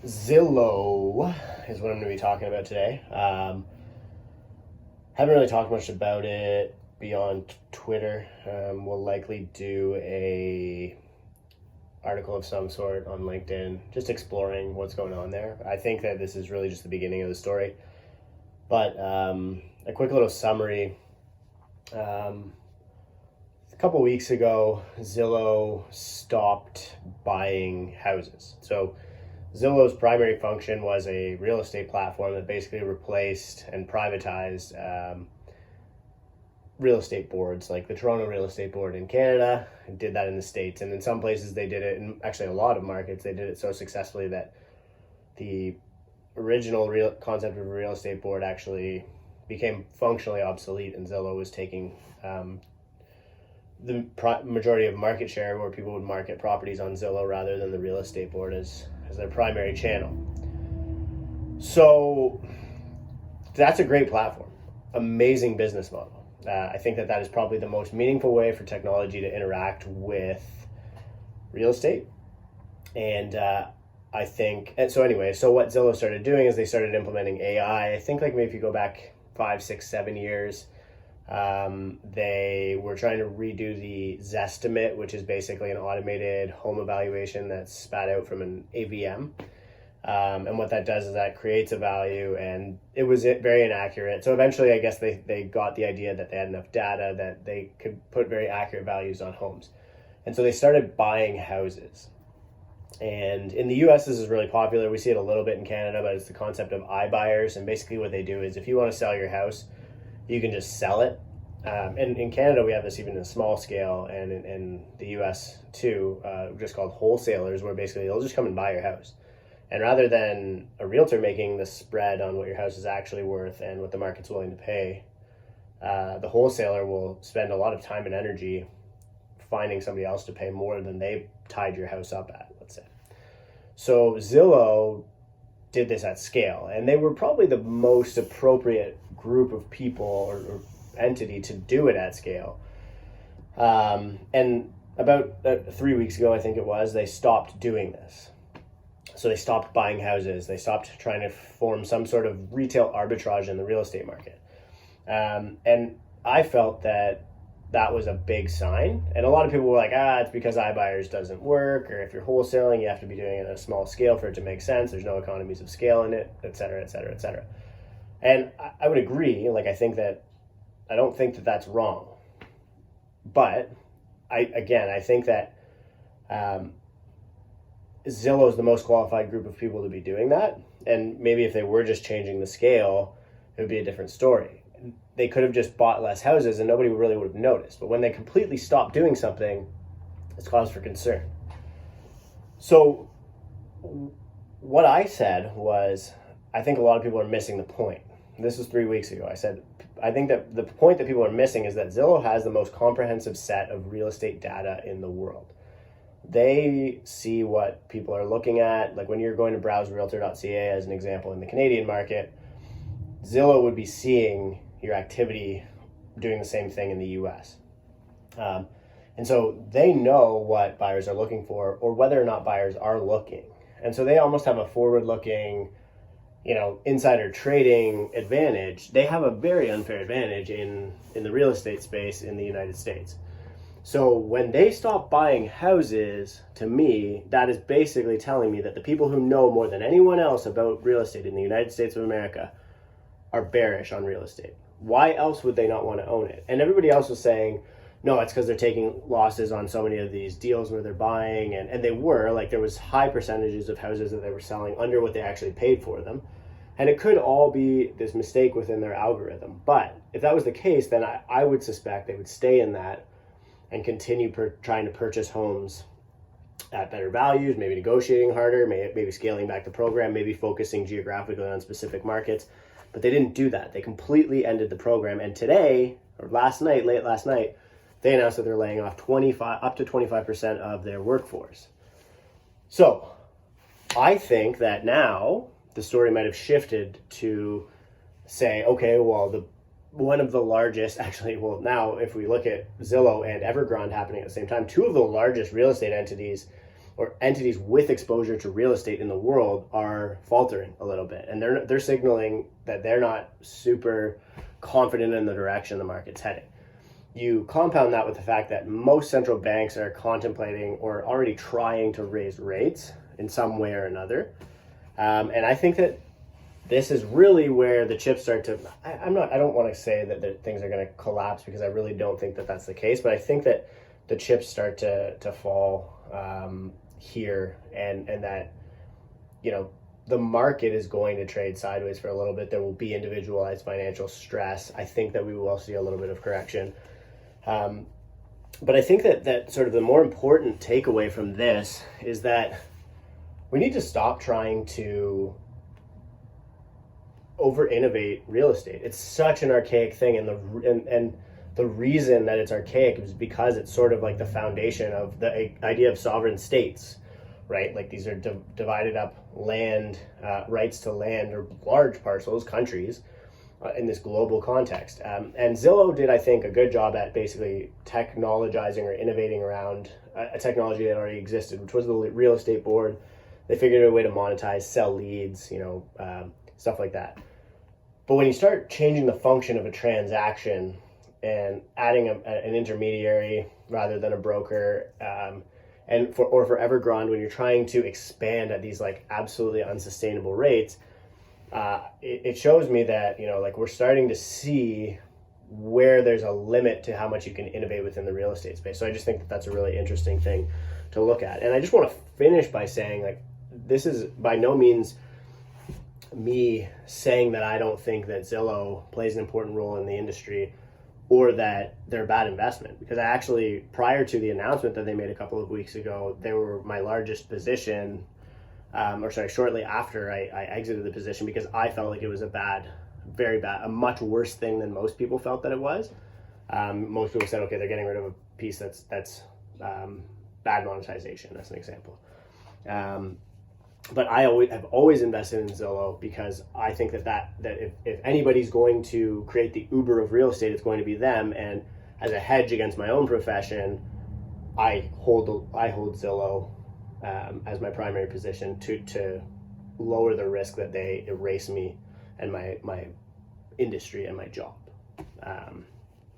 Zillow is what I'm going to be talking about today. Haven't really talked much about it beyond Twitter. We'll likely do a article of some sort on LinkedIn, just exploring what's going on there. I think that this is really just the beginning of the story. But a quick little summary. A couple weeks ago, Zillow stopped buying houses. So Zillow's primary function was a real estate platform that basically replaced and privatized real estate boards, like the Toronto Real Estate Board in Canada, and did that in the States. And in some places they did it, in actually a lot of markets, they did it so successfully that the original concept of a real estate board actually became functionally obsolete, and Zillow was taking the majority of market share, where people would market properties on Zillow rather than the real estate board as their primary channel. So that's a great platform, amazing business model. I think that is probably the most meaningful way for technology to interact with real estate. And I think, and so anyway, so what Zillow started doing is they started implementing AI. I think like maybe if you go back 5, 6, 7 years, they were trying to redo the Zestimate, which is basically an automated home evaluation that's spat out from an AVM. And what that does is that creates a value, and it was very inaccurate. So eventually, I guess they got the idea that they had enough data that they could put very accurate values on homes. And so they started buying houses. And in the US, this is really popular. We see it a little bit in Canada, but it's the concept of iBuyers. And basically what they do is if you want to sell your house, you can just sell it. And in Canada, we have this even in a small scale, and in the US too, just called wholesalers, where basically they'll just come and buy your house. And rather than a realtor making the spread on what your house is actually worth and what the market's willing to pay, the wholesaler will spend a lot of time and energy finding somebody else to pay more than they tied your house up at, let's say. So Zillow did this at scale, and they were probably the most appropriate group of people or entity to do it at scale. And about 3 weeks ago, I think it was, they stopped doing this. So they stopped buying houses. They stopped trying to form some sort of retail arbitrage in the real estate market. And I felt that was a big sign. And a lot of people were like, it's because iBuyers doesn't work, or if you're wholesaling, you have to be doing it at a small scale for it to make sense. There's no economies of scale in it, et cetera, et cetera, et cetera. And I would agree. Like, I don't think that that's wrong. But I think that Zillow is the most qualified group of people to be doing that. And maybe if they were just changing the scale, it would be a different story. They could have just bought less houses and nobody really would have noticed. But when they completely stopped doing something, it's cause for concern. So what I said was, I think a lot of people are missing the point. This was 3 weeks ago. I said, I think that the point that people are missing is that Zillow has the most comprehensive set of real estate data in the world. They see what people are looking at. Like when you're going to browse realtor.ca as an example in the Canadian market, Zillow would be seeing your activity doing the same thing in the US. And so they know what buyers are looking for, or whether or not buyers are looking. And so they almost have a forward-looking, insider trading advantage. They have a very unfair advantage in the real estate space in the United States. So when they stop buying houses, to me, that is basically telling me that the people who know more than anyone else about real estate in the United States of America are bearish on real estate. Why else would they not want to own it? And everybody else was saying, no, it's because they're taking losses on so many of these deals where they're buying. And they were, like, there was high percentages of houses that they were selling under what they actually paid for them. And it could all be this mistake within their algorithm. But if that was the case, then I would suspect they would stay in that and continue trying to purchase homes at better values, maybe negotiating harder, maybe scaling back the program, maybe focusing geographically on specific markets. But they didn't do that. They completely ended the program. And today, or late last night, they announced that they're laying off up to 25% of their workforce. So I think that now the story might have shifted to say, okay, well, one of the largest, now if we look at Zillow and Evergrande happening at the same time, two of the largest real estate entities or entities with exposure to real estate in the world are faltering a little bit, and they're signaling that they're not super confident in the direction the market's heading. You compound that with the fact that most central banks are contemplating or already trying to raise rates in some way or another, and I think that this is really where the chips start to. I don't want to say that things are going to collapse, because I really don't think that that's the case. But I think that the chips start to fall here, and that, you know, the market is going to trade sideways for a little bit. There will be individualized financial stress. I think that we will see a little bit of correction. But I think that sort of the more important takeaway from this is that we need to stop trying to over innovate real estate. It's such an archaic thing, and the reason that it's archaic is because it's sort of like the foundation of the idea of sovereign states, right? Like, these are divided up land, rights to land, or large parcels, countries, in this global context. And Zillow did, I think, a good job at basically technologizing or innovating around a technology that already existed, which was the real estate board. They figured out a way to monetize, sell leads, stuff like that. But when you start changing the function of a transaction and adding an intermediary rather than a broker, and for Evergrande, when you're trying to expand at these like absolutely unsustainable rates, it shows me that, like, we're starting to see where there's a limit to how much you can innovate within the real estate space. So I just think that that's a really interesting thing to look at. And I just want to finish by saying, like, this is by no means me saying that I don't think that Zillow plays an important role in the industry, or that they're a bad investment, because I actually, prior to the announcement that they made a couple of weeks ago, they were my largest position, shortly after I exited the position, because I felt like it was very bad, a much worse thing than most people felt that it was. Most people said, okay, they're getting rid of a piece that's bad monetization, as an example. But I have always invested in Zillow, because I think that if anybody's going to create the Uber of real estate, it's going to be them. And as a hedge against my own profession, I hold Zillow as my primary position to lower the risk that they erase me and my industry and my job.